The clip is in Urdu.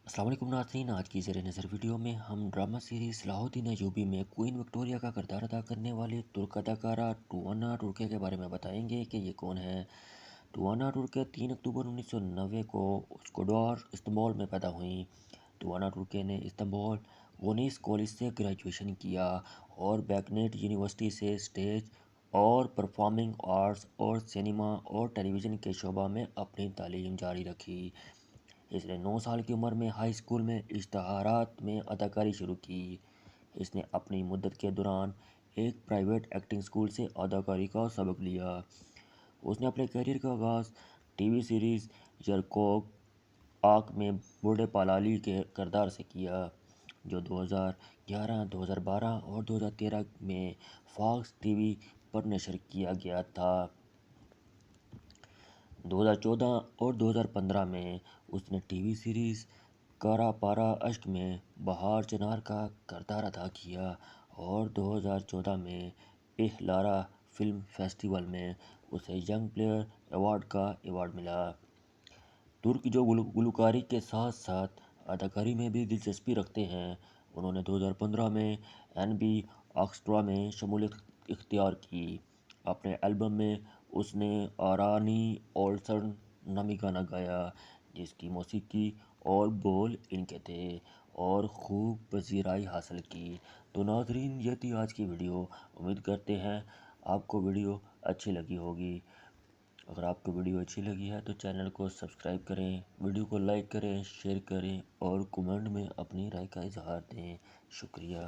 السلام علیکم ناظرین، آج کی زیر نظر ویڈیو میں ہم ڈرامہ سیریز صلاح الدین ایوبی میں کوئین وکٹوریہ کا کردار ادا کرنے والے ترک اداکارہ ٹوانا ٹرکے کے بارے میں بتائیں گے کہ یہ کون ہے۔ ٹوانا ٹرکے 3 اکتوبر 1990 کو اسکوڈار استنبول میں پیدا ہوئیں۔ ٹوانا ٹرکے نے استنبول ونیس کالج سے گریجویشن کیا اور بیکنیٹ یونیورسٹی سے اسٹیج اور پرفارمنگ آرٹس اور سینما اور ٹیلی ویژن کے شعبہ میں اپنی تعلیم جاری رکھی۔ اس نے 9 سال کی عمر میں ہائی اسکول میں اشتہارات میں اداکاری شروع کی۔ اس نے اپنی مدت کے دوران ایک پرائیویٹ ایکٹنگ اسکول سے اداکاری کا سبق لیا۔ اس نے اپنے کیریئر کا آغاز ٹی وی سیریز یرکوک آک میں بوڑھے پالالی کے کردار سے کیا، جو 2011، 2012 اور 2013 میں فاکس ٹی وی پر نشر کیا گیا تھا۔ 2014 اور 2015 میں اس نے ٹی وی سیریز کارا پارا اشک میں بہار چنار کا کردار ادا کیا اور 2014 میں لارا فلم فیسٹیول میں اسے ینگ پلیئر ایوارڈ کا ایوارڈ ملا۔ ترک جو گلوکاری کے ساتھ ساتھ اداکاری میں بھی دلچسپی رکھتے ہیں، انہوں نے 2015 میں این بی آرکسٹرا میں شمولیت اختیار کی۔ اپنے البم میں اس نے آرانی اولسن نامی گانا گایا، جس کی موسیقی اور بول ان کے تھے اور خوب پذیرائی حاصل کی۔ تو ناظرین، یہ تھی آج کی ویڈیو۔ امید کرتے ہیں آپ کو ویڈیو اچھی لگی ہوگی۔ اگر آپ کو ویڈیو اچھی لگی ہے تو چینل کو سبسکرائب کریں، ویڈیو کو لائک کریں، شیئر کریں اور کمنٹ میں اپنی رائے کا اظہار دیں۔ شکریہ۔